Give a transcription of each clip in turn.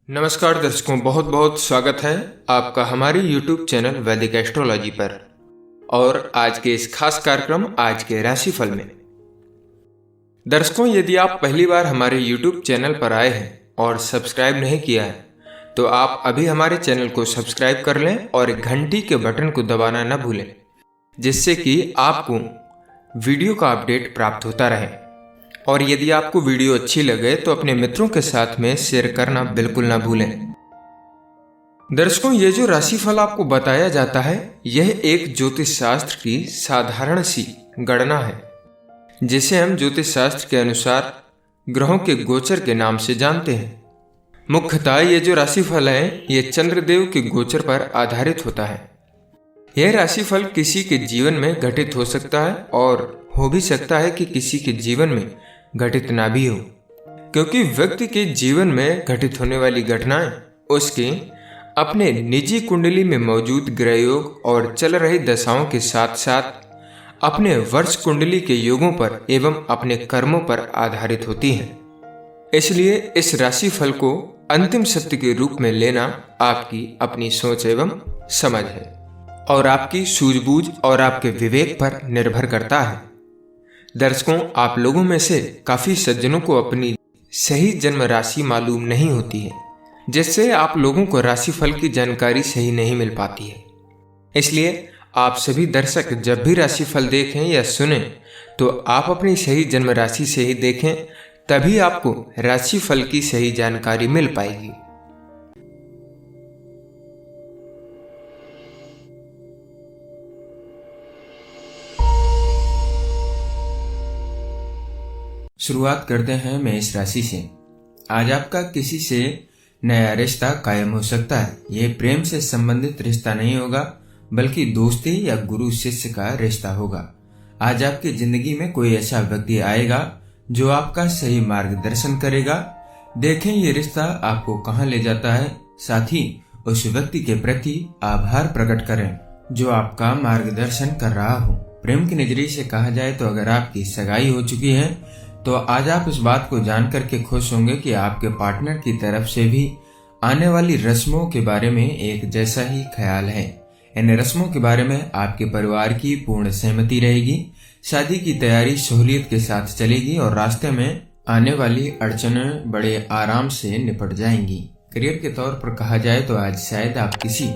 नमस्कार दर्शकों, बहुत बहुत स्वागत है आपका हमारे YouTube चैनल वैदिक एस्ट्रोलॉजी पर। और आज के इस खास कार्यक्रम आज के राशिफल में दर्शकों, यदि आप पहली बार हमारे YouTube चैनल पर आए हैं और सब्सक्राइब नहीं किया है तो आप अभी हमारे चैनल को सब्सक्राइब कर लें और घंटी के बटन को दबाना न भूलें, जिससे कि आपको वीडियो का अपडेट प्राप्त होता रहे। और यदि आपको वीडियो अच्छी लगे तो अपने मित्रों के साथ में शेयर करना बिल्कुल ना भूलें। दर्शकों, ये जो राशिफल आपको बताया जाता है यह एक ज्योतिष शास्त्र की साधारण सी गणना है, जिसे हम ज्योतिष शास्त्र के अनुसार ग्रहों के गोचर के नाम से जानते हैं। मुख्यतः ये जो राशिफल है ये चंद्रदेव के गोचर पर आधारित होता है। यह राशिफल किसी के जीवन में घटित हो सकता है और हो भी सकता है कि किसी के जीवन में घटित ना भी हो, क्योंकि व्यक्ति के जीवन में घटित होने वाली घटनाएं उसके अपने निजी कुंडली में मौजूद ग्रह योग और चल रही दशाओं के साथ साथ अपने वर्ष कुंडली के योगों पर एवं अपने कर्मों पर आधारित होती हैं। इसलिए इस राशिफल को अंतिम सत्य के रूप में लेना आपकी अपनी सोच एवं समझ है और आपकी सूझबूझ और आपके विवेक पर निर्भर करता है। दर्शकों, आप लोगों में से काफी सज्जनों को अपनी सही जन्म राशि मालूम नहीं होती है, जिससे आप लोगों को राशिफल की जानकारी सही नहीं मिल पाती है। इसलिए आप सभी दर्शक जब भी राशिफल देखें या सुने तो आप अपनी सही जन्म राशि से ही देखें, तभी आपको राशिफल की सही जानकारी मिल पाएगी। शुरुआत करते हैं मेष राशि से। आज आपका किसी से नया रिश्ता कायम हो सकता है। ये प्रेम से संबंधित रिश्ता नहीं होगा, बल्कि दोस्ती या गुरु शिष्य का रिश्ता होगा। आज आपकी जिंदगी में कोई ऐसा व्यक्ति आएगा जो आपका सही मार्गदर्शन करेगा। देखें ये रिश्ता आपको कहां ले जाता है, साथ ही उस व्यक्ति के प्रति आभार प्रकट करें जो आपका मार्गदर्शन कर रहा हो। प्रेम की नजरिए से कहा जाए तो अगर आपकी सगाई हो चुकी है तो आज आप इस बात को जानकर के खुश होंगे कि आपके पार्टनर की तरफ से भी आने वाली रस्मों के बारे में एक जैसा ही ख्याल है। इन रस्मों के बारे में आपके परिवार की पूर्ण सहमति रहेगी। शादी की तैयारी सहूलियत के साथ चलेगी और रास्ते में आने वाली अड़चनें बड़े आराम से निपट जाएंगी। करियर के तौर पर कहा जाए तो आज शायद आप किसी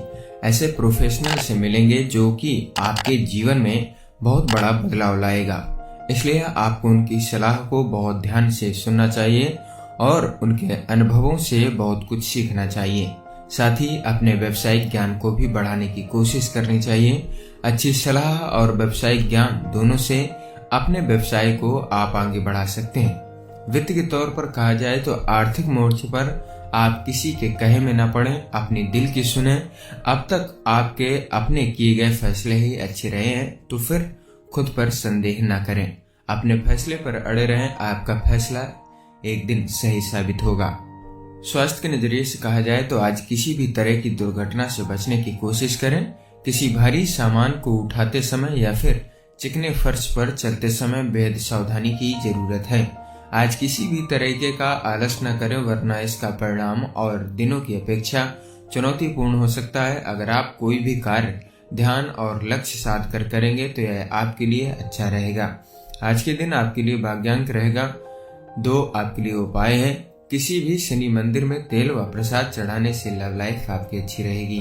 ऐसे प्रोफेशनल से मिलेंगे जो कि आपके जीवन में बहुत बड़ा बदलाव लाएगा। इसलिए आपको उनकी सलाह को बहुत ध्यान से सुनना चाहिए और उनके अनुभवों से बहुत कुछ सीखना चाहिए। साथ ही अपने व्यावसायिक ज्ञान को भी बढ़ाने की कोशिश करनी चाहिए। अच्छी सलाह और व्यावसायिक ज्ञान दोनों से अपने व्यवसाय को आप आगे बढ़ा सकते हैं। वित्त के तौर पर कहा जाए तो आर्थिक मोर्चे पर आप किसी के कहे में न पड़े, अपनी दिल की सुने। अब तक आपके अपने किए गए फैसले ही अच्छे रहे हैं तो फिर खुद पर संदेह न करें, अपने फैसले पर अड़े रहें। आपका फैसला एक दिन सही साबित होगा। स्वास्थ्य के नजरिए से कहा जाए तो आज किसी भी तरह की दुर्घटना से बचने की कोशिश करें। किसी भारी सामान को उठाते समय या फिर चिकने फर्श पर चलते समय बेहद सावधानी की जरूरत है। आज किसी भी तरीके का आलस न करें, वरना इसका परिणाम और दिनों की अपेक्षा चुनौतीपूर्ण हो सकता है। अगर आप कोई भी कार्य ध्यान और लक्ष्य साध कर करेंगे तो यह आपके लिए अच्छा रहेगा। आज के दिन आपके लिए भाग्यांक रहेगा 2। आपके लिए उपाय है किसी भी शनि मंदिर में तेल व प्रसाद चढ़ाने से लव लाइफ आपकी अच्छी रहेगी।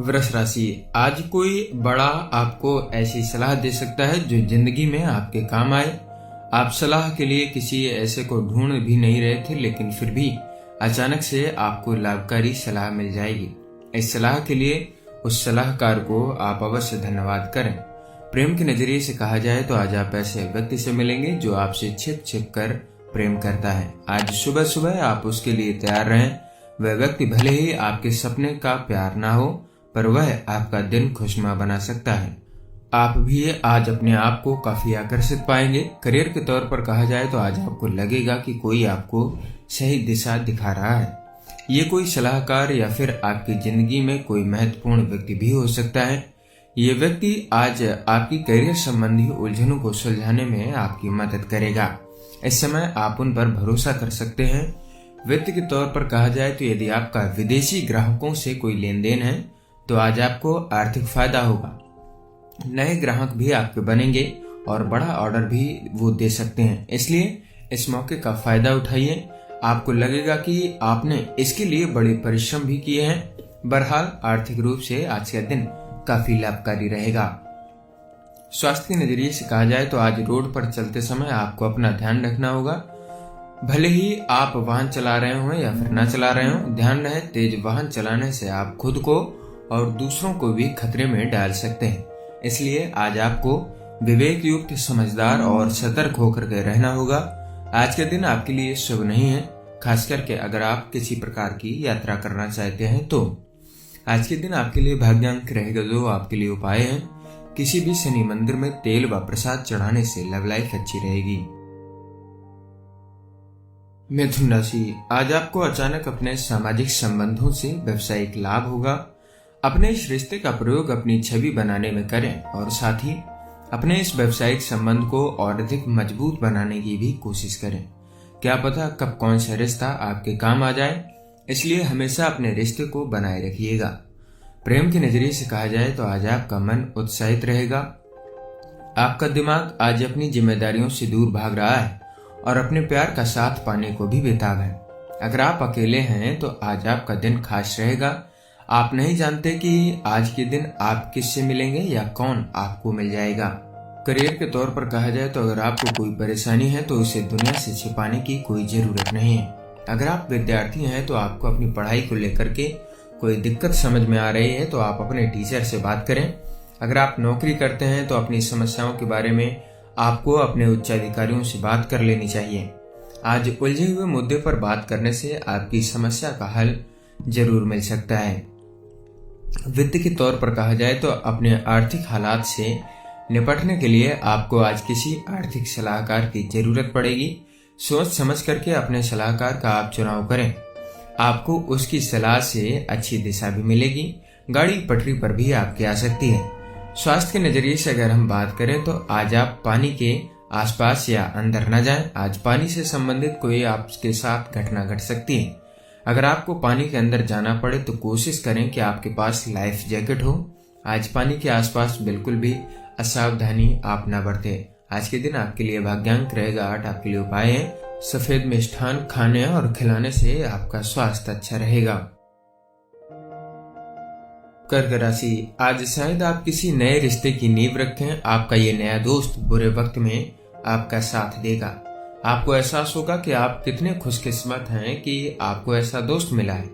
वृष राशि, आज कोई बड़ा आपको ऐसी सलाह दे सकता है जो जिंदगी में आपके काम आए। आप सलाह के लिए किसी ऐसे को ढूंढ भी नहीं रहे थे, लेकिन फिर भी अचानक से आपको लाभकारी सलाह मिल जाएगी। इस सलाह के लिए उस सलाहकार को आप अवश्य धन्यवाद करें। प्रेम के नजरिए से कहा जाए तो आज आप ऐसे व्यक्ति से मिलेंगे जो आपसे छिप छिप कर प्रेम करता है। आज सुबह सुबह आप उसके लिए तैयार रहें। वह व्यक्ति भले ही आपके सपने का प्यार ना हो, पर वह आपका दिन खुशनुमा बना सकता है। आप भी आज अपने आप को काफी आकर्षित पाएंगे। करियर के तौर पर कहा जाए तो आज आपको लगेगा कि कोई आपको सही दिशा दिखा रहा है। ये कोई सलाहकार या फिर आपकी जिंदगी में कोई महत्वपूर्ण व्यक्ति भी हो सकता है। ये व्यक्ति आज आपकी करियर संबंधी उलझनों को सुलझाने में आपकी मदद करेगा। इस समय आप उन पर भरोसा कर सकते हैं। वित्त के तौर पर कहा जाए तो यदि आपका विदेशी ग्राहकों से कोई लेन देन है तो आज आपको आर्थिक फायदा होगा। नए ग्राहक भी आपके बनेंगे और बड़ा ऑर्डर भी वो दे सकते हैं, इसलिए इस मौके का फायदा उठाइए। आपको लगेगा कि आपने इसके लिए बड़े परिश्रम भी किए हैं। बहरहाल आर्थिक रूप से आज का दिन काफी लाभकारी रहेगा। स्वास्थ्य के नजरिए से कहा जाए तो आज रोड पर चलते समय आपको अपना ध्यान रखना होगा। भले ही आप वाहन चला रहे हो या फिर ना चला रहे हो, ध्यान रहे तेज वाहन चलाने से आप खुद को और दूसरों को भी खतरे में डाल सकते हैं। इसलिए आज आपको विवेक युक्त, समझदार और सतर्क होकर के रहना होगा। आज का दिन आपके लिए शुभ नहीं है, खास करके अगर आप किसी प्रकार की यात्रा करना चाहते हैं तो। आज के दिन आपके लिए भाग्यांक रहेगा जो आपके लिए उपाय है। किसी भी शनि मंदिर में तेल व प्रसाद चढ़ाने से लव लाइफ अच्छी रहेगी। मिथुन राशि, आज आपको अचानक अपने सामाजिक संबंधों से व्यवसायिक लाभ होगा। अपने इस रिश्ते का प्रयोग अपनी छवि बनाने में करें और साथ ही अपने इस व्यवसायिक संबंध को और अधिक मजबूत बनाने की भी कोशिश करें। क्या पता कब कौन सा रिश्ता आपके काम आ जाए, इसलिए हमेशा अपने रिश्ते को बनाए रखिएगा। प्रेम के नजरिए से कहा जाए तो आज आपका मन उत्साहित रहेगा। आपका दिमाग आज अपनी जिम्मेदारियों से दूर भाग रहा है और अपने प्यार का साथ पाने को भी बेताब है। अगर आप अकेले हैं तो आज आपका दिन खास रहेगा। आप नहीं जानते कि आज के दिन आप किससे मिलेंगे या कौन आपको मिल जाएगा। करियर के तौर पर कहा जाए तो अगर आपको कोई परेशानी है तो उसे दुनिया से छिपाने की कोई जरूरत नहीं है। अगर आप विद्यार्थी हैं तो आपको अपनी पढ़ाई को लेकर के कोई दिक्कत समझ में आ रही है तो आप अपने टीचर से बात करें। अगर आप नौकरी करते हैं तो अपनी समस्याओं के बारे में आपको अपने उच्चाधिकारियों से बात कर लेनी चाहिए। आज उलझे हुए मुद्दे पर बात करने से आपकी समस्या का हल जरूर मिल सकता है। वित्त के तौर पर कहा जाए तो अपने आर्थिक हालात से निपटने के लिए आपको आज किसी आर्थिक सलाहकार की जरूरत पड़ेगी। सोच समझ करके अपने सलाहकार का आप चुनाव करें। आपको उसकी सलाह से अच्छी दिशा भी मिलेगी। गाड़ी पटरी पर भी आपकी आ सकती है। स्वास्थ्य के नजरिए से अगर हम बात करें तो आज आप पानी के आसपास या अंदर न जाएं। आज पानी से संबंधित कोई आपके साथ घटना घट सकती है। अगर आपको पानी के अंदर जाना पड़े तो कोशिश करें कि आपके पास लाइफ जैकेट हो। आज पानी के आसपास बिल्कुल भी असावधानी आप न बरतें। आज के दिन आपके लिए भाग्यांक रहेगा 8। आपके लिए उपाय है सफेद मिष्ठान खाने और खिलाने से आपका स्वास्थ्य अच्छा रहेगा। कर्क राशि, आज शायद आप किसी नए रिश्ते की नींव रखें। आपका ये नया दोस्त बुरे वक्त में आपका साथ देगा। आपको एहसास होगा कि आप कितने खुशकिस्मत हैं कि आपको ऐसा दोस्त मिला है।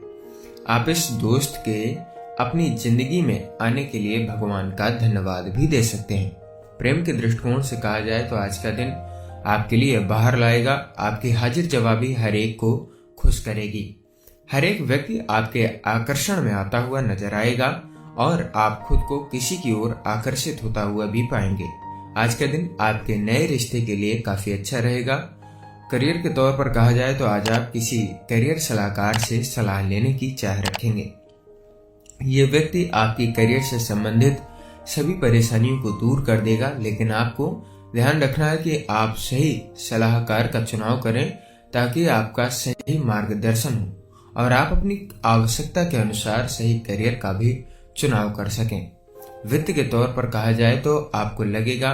आप इस दोस्त के अपनी जिंदगी में आने के लिए भगवान का धन्यवाद भी दे सकते हैं। प्रेम के दृष्टिकोण से कहा जाए तो आज का दिन आपके लिए बाहर लाएगा। आपकी हाजिर जवाबी हर एक को खुश करेगी। हर एक व्यक्ति आपके आकर्षण में आता हुआ नजर आएगा और आप खुद को किसी की ओर आकर्षित होता हुआ भी पाएंगे। आज का दिन आपके नए रिश्ते के लिए काफी अच्छा रहेगा। करियर के तौर पर कहा जाए तो आज आप किसी करियर सलाहकार से सलाह लेने की चाह रखेंगे। ये व्यक्ति आपकी करियर से संबंधित सभी परेशानियों को दूर कर देगा, लेकिन आपको ध्यान रखना है कि आप सही सलाहकार का चुनाव करें ताकि आपका सही मार्गदर्शन हो और आप अपनी आवश्यकता के अनुसार सही करियर का भी चुनाव कर सकें। वित्त के तौर पर कहा जाए तो आपको लगेगा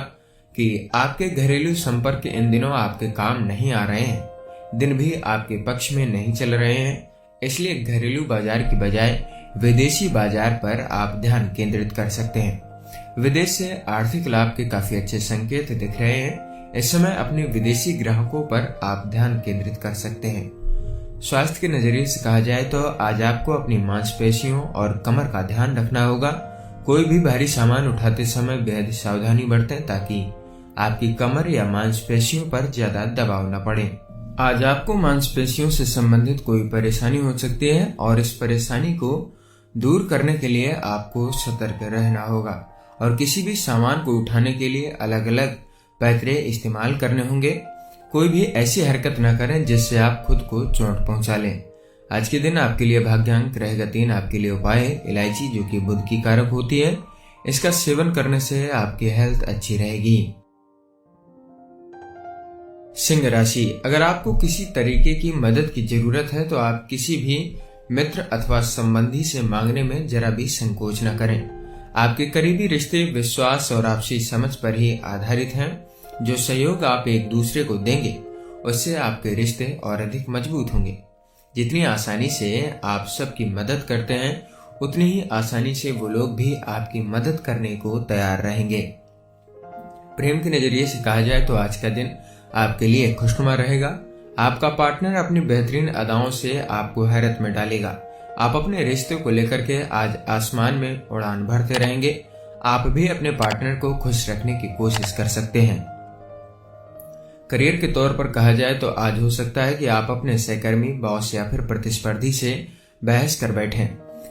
कि आपके घरेलू संपर्क इन दिनों आपके काम नहीं आ रहे हैं। दिन भी आपके पक्ष में नहीं चल रहे हैं, इसलिए घरेलू बाजार की बजाय विदेशी बाजार पर आप ध्यान केंद्रित कर सकते हैं। विदेश से आर्थिक लाभ के काफी अच्छे संकेत दिख रहे हैं। इस समय अपने विदेशी ग्राहकों पर आप ध्यान केंद्रित कर सकते हैं। स्वास्थ्य के नजरिए से कहा जाए तो आज आपको अपनी मांसपेशियों और कमर का ध्यान रखना होगा। कोई भी भारी सामान उठाते समय बेहद सावधानी बरतें ताकि आपकी कमर या मांसपेशियों पर ज्यादा दबाव न पड़े। आज आपको मांसपेशियों से संबंधित कोई परेशानी हो सकती है और इस परेशानी को दूर करने के लिए आपको सतर्क रहना होगा और किसी भी सामान को उठाने के लिए अलग अलग पैतरे इस्तेमाल करने होंगे। कोई भी ऐसी हरकत न करें जिससे आप खुद को चोट पहुंचा लें। आज के दिन आपके लिए भाग्यांक रहेगा 3। आपके लिए उपाय है इलायची, जो कि बुध की कारक होती है। इसका सेवन करने से आपकी हेल्थ अच्छी रहेगी। सिंह राशि, अगर आपको किसी तरीके की मदद की जरूरत है तो आप किसी भी मित्र अथवा संबंधी से मांगने में जरा भी संकोच न करें। आपके करीबी रिश्ते विश्वास और आपसी समझ पर ही आधारित हैं। जो सहयोग आप एक दूसरे को देंगे उससे आपके रिश्ते और अधिक मजबूत होंगे। जितनी आसानी से आप सबकी मदद करते हैं उतनी ही आसानी से वो लोग भी आपकी मदद करने को तैयार रहेंगे। प्रेम के नजरिए से कहा जाए तो आज का दिन आपके लिए खुशनुमा रहेगा। आपका पार्टनर अपनी बेहतरीन अदाओं से आपको हैरत में डालेगा। आप अपने रिश्ते को लेकर के आज आसमान में उड़ान भरते रहेंगे। आप भी अपने पार्टनर को खुश रखने की कोशिश कर सकते हैं। करियर के तौर पर कहा जाए तो आज हो सकता है कि आप अपने सहकर्मी, बॉस या फिर प्रतिस्पर्धी से बहस कर बैठें।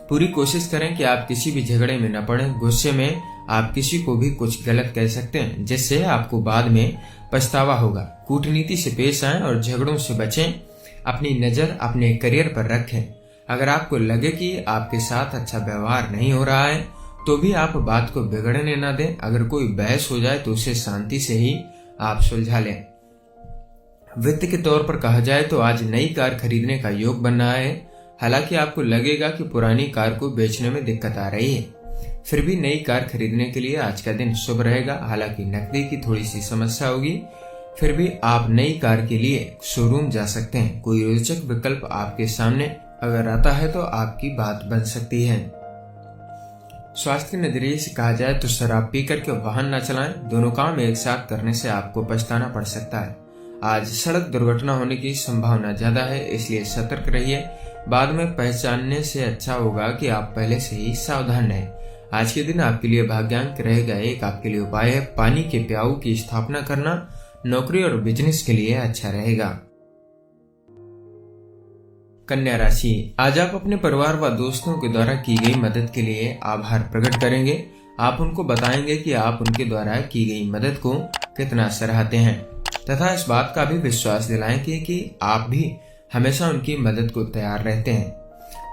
पूरी कोशिश करें कि आप किसी भी झगड़े में न पड़ें। गुस्से में आप किसी को भी कुछ गलत कह सकते हैं जिससे आपको बाद में पछतावा होगा। कूटनीति से पेश आएं और झगड़ों से बचें। अपनी नजर अपने करियर पर रखें। अगर आपको लगे कि आपके साथ अच्छा व्यवहार नहीं हो रहा है तो भी आप बात को बिगड़ने न दें। अगर कोई बहस हो जाए तो उसे शांति से ही आप सुलझा लें। वित्त के तौर पर कहा जाए तो आज नई कार खरीदने का योग बन रहा है। हालांकि आपको लगेगा कि पुरानी कार को बेचने में दिक्कत आ रही है, फिर भी नई कार खरीदने के लिए आज का दिन शुभ रहेगा। हालांकि नकदी की थोड़ी सी समस्या होगी, फिर भी आप नई कार के लिए शोरूम जा सकते हैं। कोई रोचक विकल्प आपके सामने अगर आता है तो आपकी बात बन सकती है। स्वास्थ्य के नजरिए से कहा जाए तो शराब पी करके वाहन न चलाएं। दोनों काम एक साथ करने से आपको पछताना पड़ सकता है। आज सड़क दुर्घटना होने की संभावना ज्यादा है, इसलिए सतर्क रहिए। बाद में पहचानने से अच्छा होगा कि आप पहले से ही सावधान रहें। आज के दिन आपके लिए भाग्यांक रहेगा एक। आपके लिए उपाय है पानी के प्याऊ की स्थापना करना। नौकरी और बिजनेस के लिए अच्छा रहेगा। कन्या राशि, आज आप अपने परिवार व दोस्तों के द्वारा की गई मदद के लिए आभार प्रकट करेंगे। आप उनको बताएंगे कि आप उनके द्वारा की गई मदद को कितना सराहते हैं तथा इस बात का भी विश्वास दिलाएं कि आप भी हमेशा उनकी मदद को तैयार रहते हैं।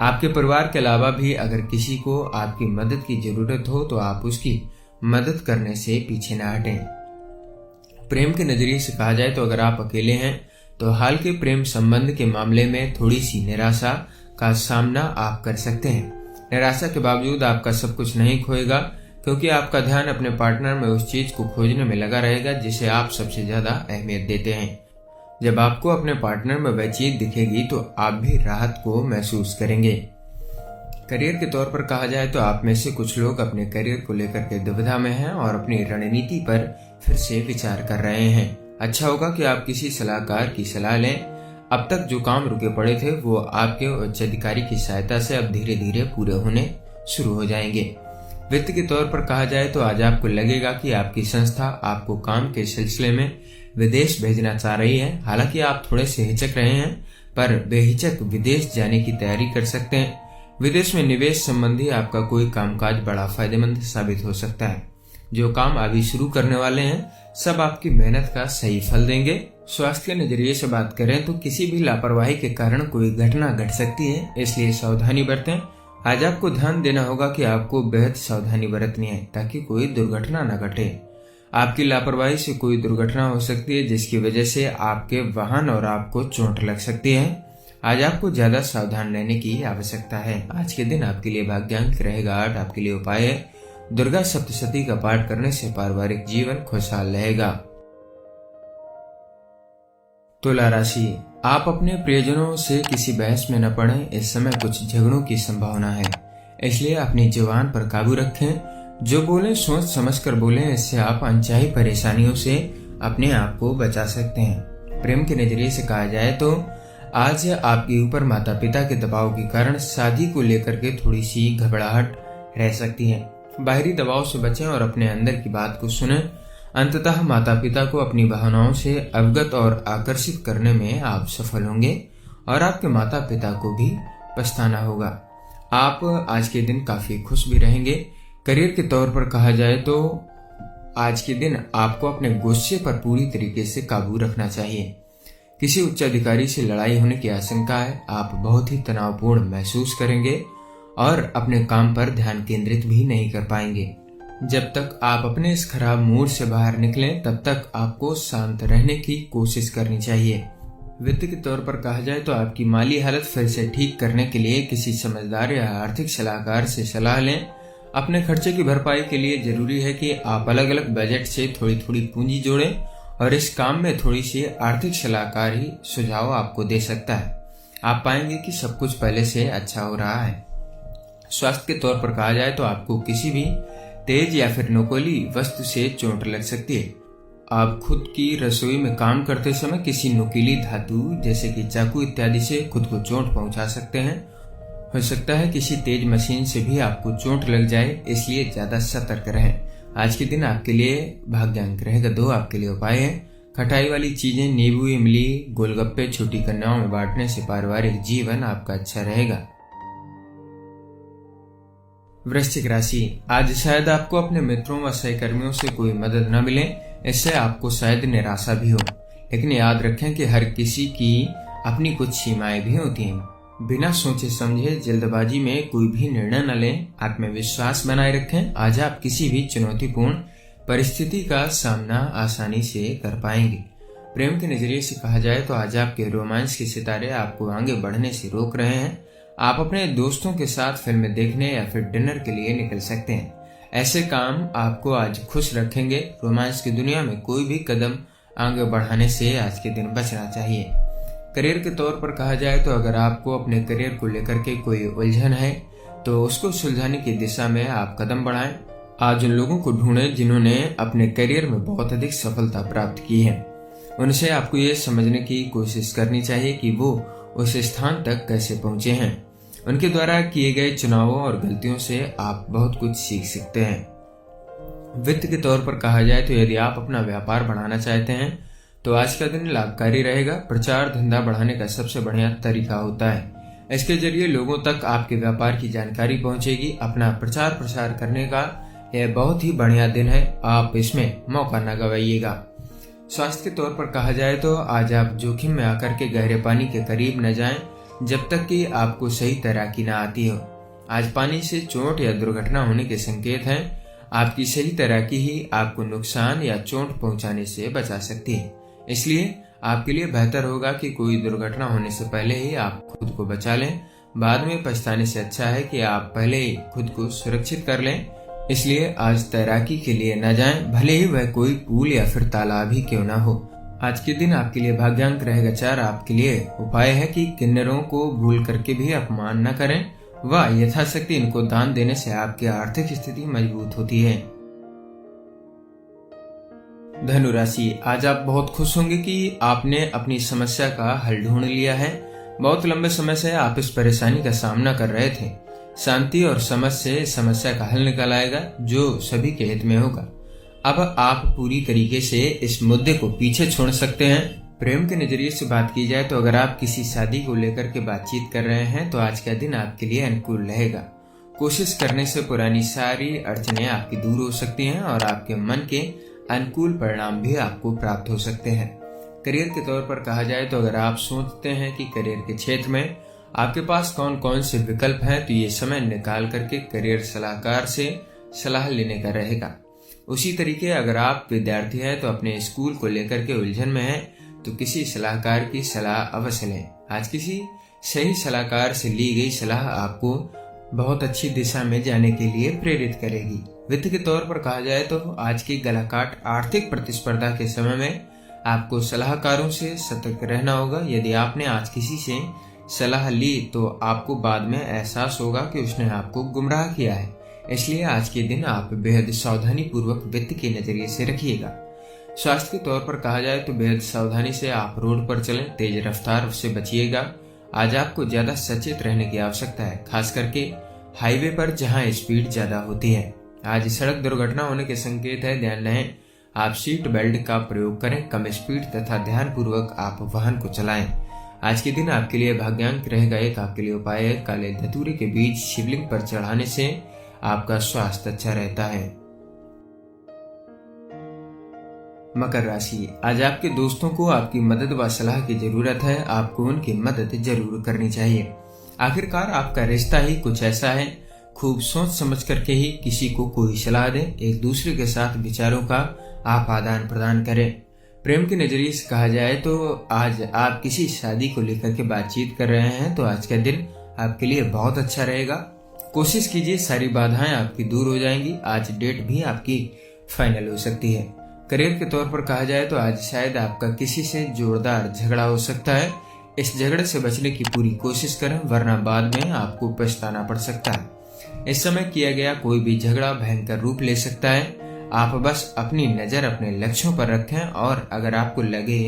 आपके परिवार के अलावा भी अगर किसी को आपकी मदद की जरूरत हो तो आप उसकी मदद करने से पीछे न हटें। प्रेम के नजरिए से कहा जाए तो अगर आप अकेले हैं तो हाल के प्रेम संबंध के मामले में थोड़ी सी निराशा का सामना आप कर सकते हैं। निराशा के बावजूद आपका सब कुछ नहीं खोएगा, क्योंकि आपका ध्यान अपने पार्टनर में उस चीज को खोजने में लगा रहेगा जिसे आप सबसे ज्यादा अहमियत देते हैं। जब आपको अपने पार्टनर में वह चीज दिखेगी तो आप भी राहत को महसूस करेंगे। करियर के तौर पर कहा जाए तो आप में से कुछ लोग अपने करियर को लेकर के दुविधा में हैं और अपनी रणनीति पर फिर से विचार कर रहे हैं। अच्छा होगा कि आप किसी सलाहकार की सलाह लें। अब तक जो काम रुके पड़े थे वो आपके उच्च अधिकारी की सहायता से अब धीरे धीरे पूरे होने शुरू हो जाएंगे। वित्त के तौर पर कहा जाए तो आज आपको लगेगा कि आपकी संस्था आपको काम के सिलसिले में विदेश भेजना चाह रही है। हालांकि आप थोड़े से हिचक रहे हैं, पर बेहिचक विदेश जाने की तैयारी कर सकते हैं। विदेश में निवेश संबंधी आपका कोई कामकाज बड़ा फायदेमंद साबित हो सकता है। जो काम अभी शुरू करने वाले हैं सब आपकी मेहनत का सही फल देंगे। स्वास्थ्य के नजरिए से बात करें तो किसी भी लापरवाही के कारण कोई घटना घट सकती है, इसलिए सावधानी बरतें। आज आपको ध्यान देना होगा कि आपको बेहद सावधानी बरतनी है ताकि कोई दुर्घटना न घटे। आपकी लापरवाही से कोई दुर्घटना हो सकती है जिसकी वजह से आपके वाहन और आपको चोट लग सकती है। आज आपको ज्यादा सावधान रहने की आवश्यकता है। आज के दिन आपके लिए भाग्यांक रहेगा 8। आपके लिए उपाय है दुर्गा सप्तशती का पाठ करने से पारिवारिक जीवन खुशहाल रहेगा। तुला राशि, आप अपने प्रियजनों से किसी बहस में न पड़ें। इस समय कुछ झगड़ों की संभावना है, इसलिए अपनी जुबान पर काबू रखें। जो बोले सोच समझ कर बोलें, इससे आप अनचाही परेशानियों से अपने आप को बचा सकते हैं। प्रेम के नजरिए से कहा जाए तो आज आपके ऊपर माता पिता के दबाव के कारण शादी को लेकर के थोड़ी सी घबराहट रह सकती है। बाहरी दबाव से बचें और अपने अंदर की बात को सुनें। अंततः माता पिता को अपनी भावनाओं से अवगत और आकर्षित करने में आप सफल होंगे और आपके माता पिता को भी पछताना होगा। आप आज के दिन काफी खुश भी रहेंगे। करियर के तौर पर कहा जाए तो आज के दिन आपको अपने गुस्से पर पूरी तरीके से काबू रखना चाहिए। किसी उच्च अधिकारी से लड़ाई होने की आशंका है। आप बहुत ही तनावपूर्ण महसूस करेंगे और अपने काम पर ध्यान केंद्रित भी नहीं कर पाएंगे। जब तक आप अपने इस खराब मूड से बाहर निकलें तब तक आपको शांत रहने की कोशिश करनी चाहिए। वित्त के तौर पर कहा जाए तो आपकी माली हालत फिर से ठीक करने के लिए किसी समझदार या आर्थिक सलाहकार से सलाह लें। अपने खर्चे की भरपाई के लिए जरूरी है कि आप अलग अलग बजट से थोड़ी थोड़ी पूंजी जोड़ें और इस काम में थोड़ी सी आर्थिक सलाहकार ही सुझाव आपको दे सकता है। आप पाएंगे कि सब कुछ पहले से अच्छा हो रहा है। स्वास्थ्य के तौर पर कहा जाए तो आपको किसी भी तेज या फिर नुकीली वस्तु से चोट लग सकती है। आप खुद की रसोई में काम करते समय किसी नुकीली धातु जैसे कि चाकू इत्यादि से खुद को चोट पहुंचा सकते हैं। हो सकता है किसी तेज मशीन से भी आपको चोट लग जाए, इसलिए ज्यादा सतर्क रहें। आज के दिन आपके लिए भाग्यांक रहेगा 2। आपके लिए उपाय है खटाई वाली चीजें, नींबू, इमली, गोलगप्पे छोटी कन्याओं में बांटने से पारिवारिक जीवन आपका अच्छा रहेगा। वृश्चिक राशि, आज शायद आपको अपने मित्रों व सहकर्मियों से कोई मदद न मिले, इससे आपको शायद निराशा भी हो। लेकिन याद रखें कि हर किसी की अपनी कुछ सीमाएं भी होती हैं। बिना सोचे समझे जल्दबाजी में कोई भी निर्णय न लें। आत्मविश्वास बनाए रखें। आज आप किसी भी चुनौतीपूर्ण परिस्थिति का सामना आसानी से कर पाएंगे। प्रेम के नजरिए से कहा जाए तो आज आपके रोमांस के सितारे आपको आगे बढ़ने से रोक रहे हैं। आप अपने दोस्तों के साथ फिल्में देखने या फिर डिनर के लिए निकल सकते हैं। ऐसे काम आपको आज खुश रखेंगे। रोमांस की दुनिया में कोई भी कदम आगे बढ़ाने से आज के दिन बचना चाहिए। करियर के तौर पर कहा जाए तो अगर आपको अपने करियर को लेकर के कोई उलझन है तो उसको सुलझाने की दिशा में आप कदम बढ़ाएं। आज उन लोगों को ढूंढें जिन्होंने अपने करियर में बहुत अधिक सफलता प्राप्त की है। उनसे आपको ये समझने की कोशिश करनी चाहिए कि वो उस स्थान तक कैसे पहुंचे हैं। उनके द्वारा किए गए चुनावों और गलतियों से आप बहुत कुछ सीख सकते हैं। वित्त के तौर पर कहा जाए तो यदि आप अपना व्यापार बढ़ाना चाहते हैं तो आज का दिन लाभकारी रहेगा। प्रचार धंधा बढ़ाने का सबसे बढ़िया तरीका होता है। इसके जरिए लोगों तक आपके व्यापार की जानकारी पहुंचेगी। अपना प्रचार प्रसार करने का यह बहुत ही बढ़िया दिन है, आप इसमें मौका न गवाइएगा। स्वास्थ्य के तौर पर कहा जाए तो आज आप जोखिम में आकर के गहरे पानी के करीब न जाएं जब तक कि आपको सही तैराकी न आती हो। आज पानी से चोट या दुर्घटना होने के संकेत हैं। आपकी सही तैराकी ही आपको नुकसान या चोट पहुंचाने से बचा सकती है। इसलिए आपके लिए बेहतर होगा कि कोई दुर्घटना होने से पहले ही आप खुद को बचा लें। बाद में पछताने से अच्छा है कि आप पहले ही खुद को सुरक्षित कर लें। इसलिए आज तैराकी के लिए न जाएं, भले ही वह कोई पूल या फिर तालाब ही क्यों ना हो। आज के दिन आपके लिए भाग्यांक रहेगा 4। आपके लिए उपाय है कि किन्नरों को भूल करके भी अपमान न करें व यथाशक्ति इनको दान देने से आपकी आर्थिक स्थिति मजबूत होती है। धनु राशि, आज आप बहुत खुश होंगे कि आपने अपनी समस्या का हल ढूंढ लिया है। बहुत लंबे समय से आप इस परेशानी का सामना कर रहे थे। शांति और समझ से समस्या का हल निकल आएगा जो सभी के हित में होगा। अब आप पूरी तरीके से इस मुद्दे को पीछे छोड़ सकते हैं। प्रेम के नजरिए से बात की जाए तो अगर आप किसी शादी को लेकर के बातचीत कर रहे हैं तो आज का दिन आपके लिए अनुकूल रहेगा। कोशिश करने से पुरानी सारी अड़चनें आपकी दूर हो सकती हैं और आपके मन के अनुकूल परिणाम भी आपको प्राप्त हो सकते हैं। करियर के तौर पर कहा जाए तो अगर आप सोचते हैं कि करियर के क्षेत्र में आपके पास कौन कौन से विकल्प हैं तो ये समय निकाल करके करियर सलाहकार से सलाह लेने का रहेगा। उसी तरीके अगर आप विद्यार्थी हैं तो अपने स्कूल को लेकर के उलझन में हैं तो किसी सलाहकार की सलाह अवश्य लें। आज किसी सही सलाहकार से ली गई सलाह आपको बहुत अच्छी दिशा में जाने के लिए प्रेरित करेगी। वित्त के तौर पर कहा जाए तो आज की गलाकाट आर्थिक प्रतिस्पर्धा के समय में आपको सलाहकारों से सतर्क रहना होगा। यदि आपने आज किसी से सलाह ली तो आपको बाद में एहसास होगा कि उसने आपको गुमराह किया है। इसलिए आज के दिन आप बेहद सावधानी पूर्वक वित्त के नजरिए से रखिएगा। स्वास्थ्य के तौर पर कहा जाए तो बेहद सावधानी से आप रोड पर चलें, तेज रफ्तार से बचिएगा। आज आपको ज्यादा सचेत रहने की आवश्यकता है, खास करके हाईवे पर जहां स्पीड ज्यादा होती है। आज सड़क दुर्घटना होने के संकेत है, ध्यान रहे। आप सीट बेल्ट का प्रयोग करें, कम स्पीड तथा ध्यान पूर्वक आप वाहन को चलाएं। आज के दिन आपके लिए भाग्यांक रहेगा 1। आपके लिए उपाय है काले धतूरे के बीज शिवलिंग पर चढ़ाने से आपका स्वास्थ्य अच्छा रहता है। मकर राशि, आज आपके दोस्तों को आपकी मदद व सलाह की जरूरत है। आपको उनकी मदद जरूर करनी चाहिए। आखिरकार आपका रिश्ता ही कुछ ऐसा है, खूब सोच समझ करके ही किसी को कोई सलाह दें। एक दूसरे के साथ विचारों का आप आदान प्रदान करें। प्रेम के नजरिए से कहा जाए तो आज आप किसी शादी को लेकर के बातचीत कर रहे हैं तो आज का दिन आपके लिए बहुत अच्छा रहेगा। कोशिश कीजिए, सारी बाधाएं आपकी दूर हो जाएंगी। आज डेट भी आपकी फाइनल हो सकती है। करियर के तौर पर कहा जाए तो आज शायद आपका किसी से जोरदार झगड़ा हो सकता है। इस झगड़े से बचने की पूरी कोशिश करें, वरना बाद में आपको पछताना पड़ सकता है। इस समय किया गया कोई भी झगड़ा भयंकर रूप ले सकता है। आप बस अपनी नजर अपने लक्ष्यों पर रखें और अगर आपको लगे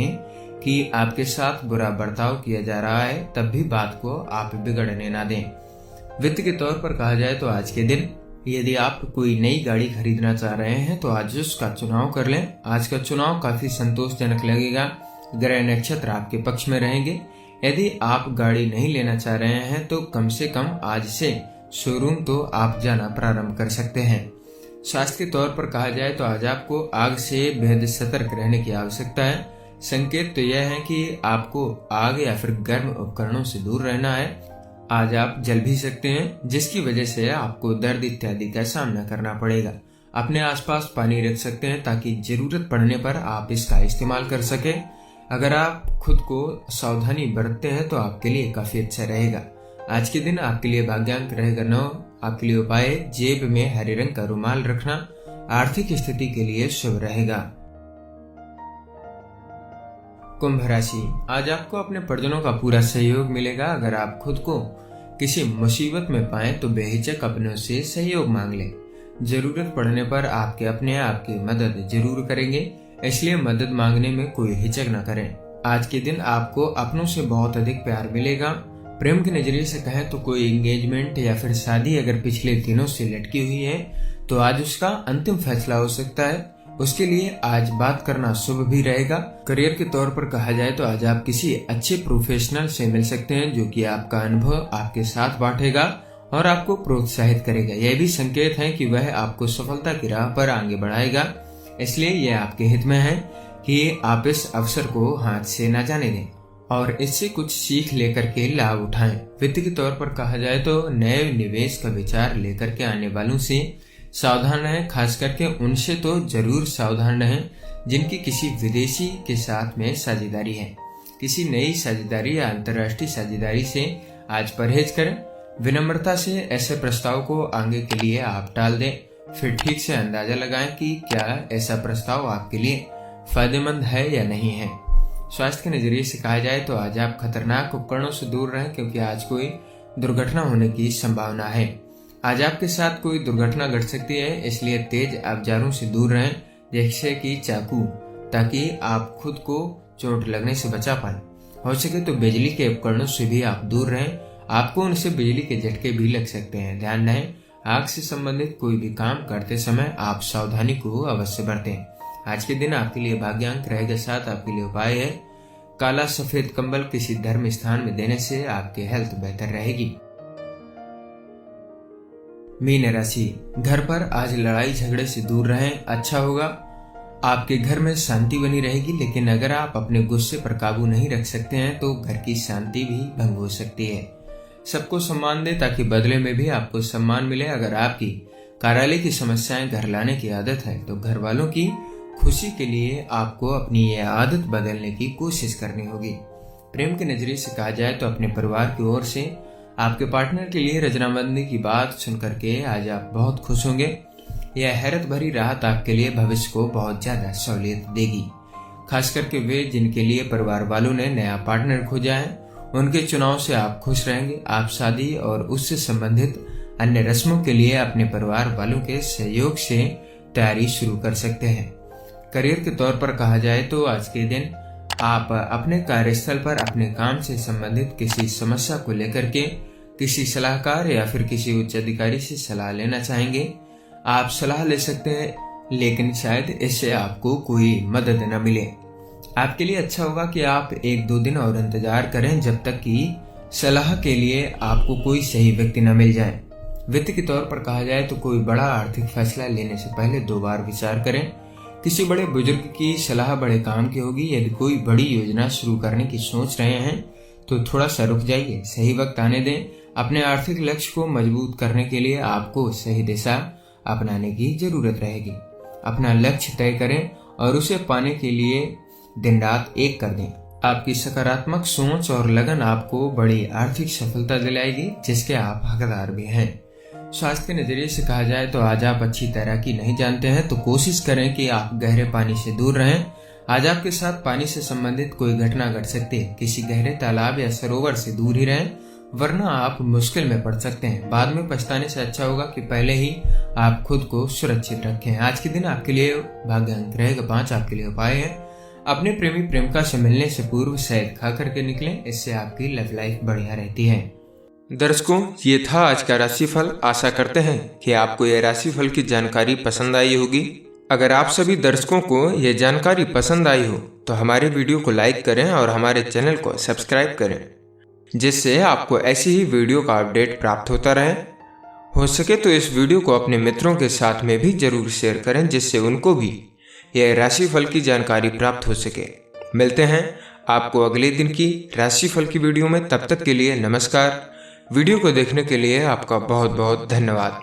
कि आपके साथ बुरा बर्ताव किया जा रहा है तब भी बात को आप बिगड़ने ना दें। वित्त के तौर पर कहा जाए तो आज के दिन यदि आप कोई नई गाड़ी खरीदना चाह रहे हैं तो आज उसका चुनाव कर लें। आज का चुनाव काफी संतोषजनक लगेगा। ग्रह नक्षत्र आपके पक्ष में रहेंगे। यदि आप गाड़ी नहीं लेना चाह रहे हैं तो कम से कम आज से शोरूम तो आप जाना प्रारंभ कर सकते हैं। स्वास्थ्य के तौर पर कहा जाए तो आज आपको आग से बेहद सतर्क रहने की आवश्यकता है। संकेत तो यह है कि आपको आग या फिर गर्म उपकरणों से दूर रहना है। आज आप जल भी सकते हैं जिसकी वजह से आपको दर्द इत्यादि का सामना करना पड़ेगा। अपने आसपास पानी रख सकते हैं ताकि जरूरत पड़ने पर आप इसका इस्तेमाल कर सके। अगर आप खुद को सावधानी बरतते हैं तो आपके लिए काफी अच्छा रहेगा। आज के दिन आपके लिए भाग्यांक रहेगा 9। आपके लिए उपाय, जेब में हरे रंग का रुमाल रखना आर्थिक स्थिति के लिए शुभ रहेगा। कुंभ राशि, आज आपको अपने परिजनों का पूरा सहयोग मिलेगा। अगर आप खुद को किसी मुसीबत में पाए तो बेहिचक अपनों से सहयोग मांग लें। जरूरत पड़ने पर आपके अपने आपकी मदद जरूर करेंगे, इसलिए मदद मांगने में कोई हिचक न करें। आज के दिन आपको अपनों से बहुत अधिक प्यार मिलेगा। प्रेम के नजरिए से कहें तो कोई एंगेजमेंट या फिर शादी अगर पिछले दिनों से लटकी हुई है तो आज उसका अंतिम फैसला हो सकता है। उसके लिए आज बात करना शुभ भी रहेगा। करियर के तौर पर कहा जाए तो आज आप किसी अच्छे प्रोफेशनल से मिल सकते हैं जो कि आपका अनुभव आपके साथ बांटेगा और आपको प्रोत्साहित करेगा। यह भी संकेत है कि वह आपको सफलता की राह पर आगे बढ़ाएगा, इसलिए यह आपके हित में है कि आप इस अवसर को हाथ से न जाने दें और इससे कुछ सीख लेकर के लाभ उठाएं। वित्त के तौर पर कहा जाए तो नए निवेश का विचार लेकर के आने वालों से सावधान रहें। खास करके उनसे तो जरूर सावधान रहें जिनकी किसी विदेशी के साथ में साझेदारी है। किसी नई साझेदारी या अंतर्राष्ट्रीय साझेदारी से आज परहेज करें। विनम्रता से ऐसे प्रस्ताव को आगे के लिए आप टाल दें। फिर ठीक से अंदाजा लगाएं कि क्या ऐसा प्रस्ताव आपके लिए फायदेमंद है या नहीं है। स्वास्थ्य के नजरिए से कहा जाए तो आज आप खतरनाक उपकरणों से दूर रहें क्योंकि आज कोई दुर्घटना होने की संभावना है। आज आपके साथ कोई दुर्घटना घट सकती है, इसलिए तेज औजारों से दूर रहें जैसे कि चाकू, ताकि आप खुद को चोट लगने से बचा पाएं। हो सके तो बिजली के उपकरणों से भी आप दूर रहें, आपको उनसे बिजली के झटके भी लग सकते हैं। ध्यान रहे आग से संबंधित कोई भी काम करते समय आप सावधानी को अवश्य बरतें। आज के दिन आपके लिए भाग्यांक रहेगा 7। आपके लिए उपाय है काला सफेद कंबल किसी धर्म स्थान में देने से आपकी हेल्थ बेहतर रहेगी। मीन राशि, घर पर आज लड़ाई झगड़े से दूर रहें, अच्छा होगा। आपके घर में शांति बनी रहेगी, लेकिन अगर आप अपने गुस्से पर काबू नहीं रख सकते हैं तो घर की शांति भी भंग हो सकती है। सबको सम्मान दें ताकि बदले में भी आपको सम्मान मिले। अगर आपकी कार्यालय की समस्याएं घर लाने की आदत है तो घर वालों की खुशी के लिए आपको अपनी यह आदत बदलने की कोशिश करनी होगी। प्रेम के नजरिए से कहा जाए तो अपने परिवार की ओर से आपके पार्टनर के लिए रचनाबंदी की बात सुनकर के आज आप बहुत खुश होंगे। यह हैरत भरी राहत आपके लिए भविष्य को बहुत ज्यादा सहूलियत देगी। खास करके वे जिनके लिए परिवार वालों ने नया पार्टनर खोजा है उनके चुनाव से आप खुश रहेंगे। आप शादी और उससे संबंधित अन्य रस्मों के लिए अपने परिवार वालों के सहयोग से तैयारी शुरू कर सकते हैं। करियर के तौर पर कहा जाए तो आज के दिन आप अपने कार्यस्थल पर अपने काम से संबंधित किसी समस्या को लेकर के किसी सलाहकार या फिर किसी उच्च अधिकारी से सलाह लेना चाहेंगे। आप सलाह ले सकते हैं, लेकिन शायद इससे आपको कोई मदद न मिले। आपके लिए अच्छा होगा कि आप 1-2 दिन और इंतजार करें जब तक कि सलाह के लिए आपको कोई सही व्यक्ति न मिल जाए। वित्त के तौर पर कहा जाए तो कोई बड़ा आर्थिक फैसला लेने से पहले 2 बार विचार करें। किसी बड़े बुजुर्ग की सलाह बड़े काम की होगी। यदि कोई बड़ी योजना शुरू करने की सोच रहे हैं तो थोड़ा सा रुक जाइए, सही वक्त आने दें। अपने आर्थिक लक्ष्य को मजबूत करने के लिए आपको सही दिशा अपनाने की जरूरत रहेगी। अपना लक्ष्य तय करें और उसे पाने के लिए दिन रात एक कर दें। आपकी सकारात्मक सोच और लगन आपको बड़ी आर्थिक सफलता दिलाएगी, जिसके आप हकदार भी हैं। स्वास्थ्य के नजरिए से कहा जाए तो आज आप अच्छी तैराकी नहीं जानते हैं तो कोशिश करें कि आप गहरे पानी से दूर रहें। आज आपके साथ पानी से संबंधित कोई घटना घट सकती है। किसी गहरे तालाब या सरोवर से दूर ही रहें, वरना आप मुश्किल में पड़ सकते हैं। बाद में पछताने से अच्छा होगा कि पहले ही आप खुद को सुरक्षित रखें। आज के दिन आपके लिए भाग्य अंक रहेगा 5। आपके लिए उपाय है, अपने प्रेमी प्रेमिका से मिलने से पूर्व शहद खा करके निकलें, इससे आपकी लव लाइफ बढ़िया रहती है। दर्शकों, ये था आज का राशिफल। आशा करते हैं कि आपको यह राशिफल की जानकारी पसंद आई होगी। अगर आप सभी दर्शकों को यह जानकारी पसंद आई हो तो हमारे वीडियो को लाइक करें और हमारे चैनल को सब्सक्राइब करें, जिससे आपको ऐसी ही वीडियो का अपडेट प्राप्त होता रहे। हो सके तो इस वीडियो को अपने मित्रों के साथ में भी जरूर शेयर करें, जिससे उनको भी यह राशिफल की जानकारी प्राप्त हो सके। मिलते हैं आपको अगले दिन की राशिफल की वीडियो में। तब तक के लिए नमस्कार। वीडियो को देखने के लिए आपका बहुत बहुत धन्यवाद।